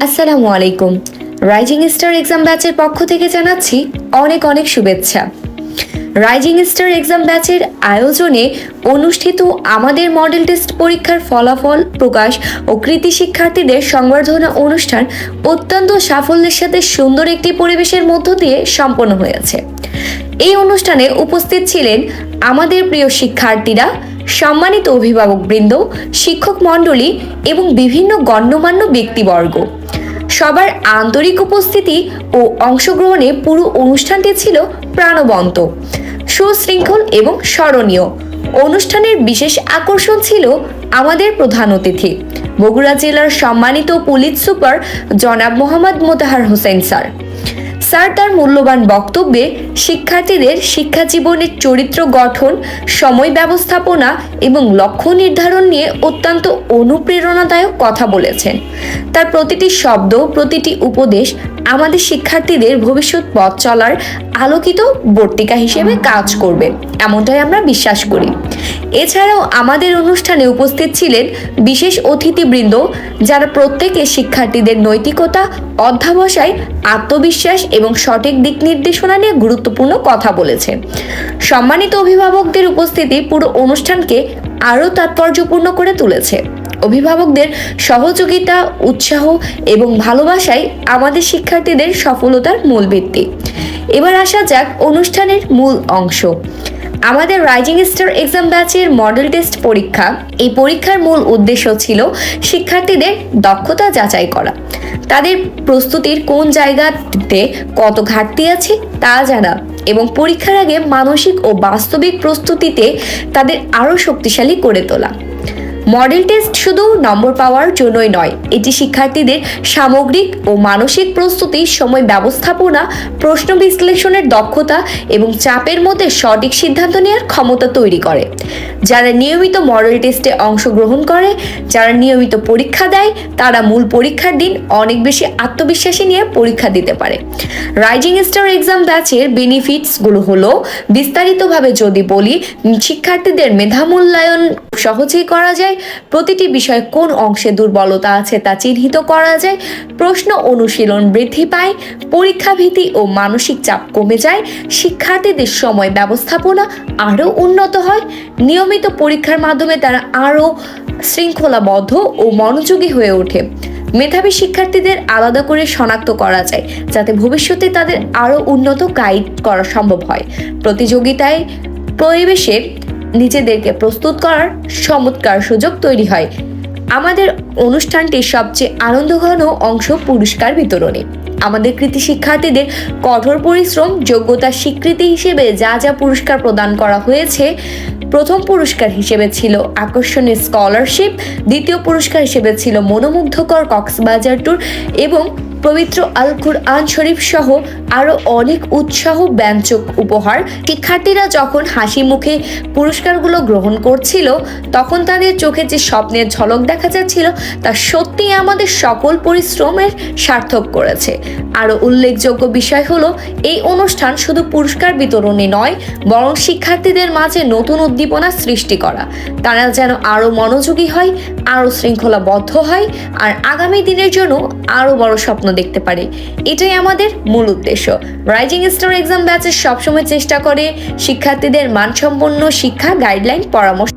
আসসালামু আলাইকুম। Rising star exam ব্যাচের পক্ষ থেকে জানাচ্ছি অনেক অনেক শুভেচ্ছা। রাইজিং স্টার এক্সাম ব্যাচের আয়োজনে অনুষ্ঠিত আমাদের মডেল টেস্ট পরীক্ষার ফলাফল প্রকাশ ও কৃতি শিক্ষার্থীদের সংবর্ধনা অনুষ্ঠান অত্যন্ত সাফল্যের সাথে সুন্দর একটি পরিবেশের মধ্য দিয়ে সম্পন্ন হয়েছে। এই অনুষ্ঠানে উপস্থিত ছিলেন আমাদের প্রিয় শিক্ষার্থীরা, সম্মানিত অভিভাবকবৃন্দ, শিক্ষক মণ্ডলী এবং বিভিন্ন গণ্যমান্য ব্যক্তিবর্গ। সবার আন্তরিক উপস্থিতি ও অংশগ্রহণে পুরো অনুষ্ঠানটি ছিল প্রাণবন্ত, সুশৃঙ্খল এবং স্মরণীয়। অনুষ্ঠানের বিশেষ আকর্ষণ ছিল আমাদের প্রধান অতিথি, বগুড়া জেলার সম্মানিত পুলিশ সুপার জনাব মোহাম্মদ মোতাহার হোসেন স্যার। তার মূল্যবান বক্তব্যে শিক্ষার্থীদের শিক্ষা জীবনের চরিত্র গঠন, সময় ব্যবস্থাপনা এবং লক্ষ্য নির্ধারণ নিয়ে অত্যন্ত অনুপ্রেরণাদায়ক কথা বলেছেন। তার প্রতিটি শব্দ, প্রতিটি উপদেশ আমাদের শিক্ষার্থীদের ভবিষ্যৎ পথ চলার আলোকিত বর্তিকা হিসেবে কাজ করবে, এমনটাই আমরা বিশ্বাস করি। এছাড়াও আমাদের অনুষ্ঠানে উপস্থিত ছিলেন বিশেষ অতিথিবৃন্দ, যারা প্রত্যেকে শিক্ষার্থীদের নৈতিকতা, অধ্যবসায়, আত্মবিশ্বাস এবং সঠিক দিক নির্দেশনা নিয়ে গুরুত্বপূর্ণ কথা বলেছেন। সম্মানিত অভিভাবকদের উপস্থিতি পুরো অনুষ্ঠানকে আরও তাৎপর্যপূর্ণ করে তুলেছে। অভিভাবকদের সহযোগিতা, উৎসাহ এবং ভালোবাসাই আমাদের শিক্ষার্থীদের সফলতার মূল ভিত্তি। এবার আসা যাক অনুষ্ঠানের মূল অংশ। আমাদের রাইজিং স্টার এক্সাম ব্যাচের মডেল টেস্ট পরীক্ষা। এই পরীক্ষার মূল উদ্দেশ্য ছিল শিক্ষার্থীদের দক্ষতা যাচাই করা, তাদের প্রস্তুতির কোন জায়গাতে কত ঘাটতি আছে তা জানা এবং পরীক্ষার আগে মানসিক ও বাস্তবিক প্রস্তুতিতে তাদের আরও শক্তিশালী করে তোলা। মডেল টেস্ট শুধু নম্বর পাওয়ার জন্যই নয়, এটি শিক্ষার্থীদের সামগ্রিক ও মানসিক প্রস্তুতি, সময় ব্যবস্থাপনা, প্রশ্ন বিশ্লেষণের দক্ষতা এবং চাপের মধ্যে সঠিক সিদ্ধান্ত নেওয়ার ক্ষমতা তৈরি করে। যারা নিয়মিত মডেল টেস্টে অংশগ্রহণ করে, যারা নিয়মিত পরীক্ষা দেয়, তারা মূল পরীক্ষার দিন অনেক বেশি আত্মবিশ্বাসী নিয়ে পরীক্ষা দিতে পারে। রাইজিং স্টার এক্সাম ব্যাচের বেনিফিটসগুলো হলো, বিস্তারিতভাবে যদি বলি, শিক্ষার্থীদের মেধা মূল্যায়ন সহজেই করা যায়, প্রতিটি বিষয়ে কোন অংশে দুর্বলতা আছে তা চিহ্নিত করা যায়, প্রশ্ন অনুশীলন বৃদ্ধি পায়, পরীক্ষা ভীতি ও মানসিক চাপ কমে যায়, শিক্ষার্থীদের সময় ব্যবস্থাপনা আরও উন্নত হয়, নিয়মিত পরীক্ষার মাধ্যমে তারা আরও শৃঙ্খলাবদ্ধ ও মনোযোগী হয়ে ওঠে। মেধাবী শিক্ষার্থীদের আলাদা করে শনাক্ত করা যায়, যাতে ভবিষ্যতে তাদের আরও উন্নত গাইড করা সম্ভব হয়। প্রতিযোগিতায় পরিবেশে নিজেদেরকে প্রস্তুত করার চমৎকার সুযোগ তৈরি হয়। আমাদের অনুষ্ঠানটির সবচেয়ে আনন্দঘন অংশ পুরস্কার বিতরণী। আমাদের কৃতি শিক্ষার্থীদের কঠোর পরিশ্রম, যোগ্যতার স্বীকৃতি হিসেবে যা যা পুরস্কার প্রদান করা হয়েছে, প্রথম পুরস্কার হিসেবে ছিল আকর্ষণীয় স্কলারশিপ, দ্বিতীয় পুরস্কার হিসেবে ছিল মনোমুগ্ধকর কক্সবাজার ট্যুর এবং পবিত্র আল কুরআন শরীফ সহ আরও অনেক উৎসাহ ব্যঞ্জক উপহার। শিক্ষার্থীরা যখন হাসি মুখে পুরস্কারগুলো গ্রহণ করছিল, তখন তাদের চোখে যে স্বপ্নের ঝলক দেখা যাচ্ছিল, তা সত্যিই আমাদের সকল পরিশ্রমের সার্থক করেছে। আরও উল্লেখযোগ্য বিষয় হলো, এই অনুষ্ঠান শুধু পুরস্কার বিতরণী নয়, বরং শিক্ষার্থীদের মাঝে নতুন উদ্দীপনা সৃষ্টি করা। তারা যেন আরও মনোযোগী হয়, আরও শৃঙ্খলাবদ্ধ হয় আর আগামী দিনের জন্য আরও বড় স্বপ্ন দেখতে পারে। এটাই আমাদের মূল উদ্দেশ্য। রাইজিং স্টার এক্সাম ব্যাচের সবসময় চেষ্টা করে শিক্ষার্থীদের মানসম্পন্ন শিক্ষা গাইডলাইন পরামর্শ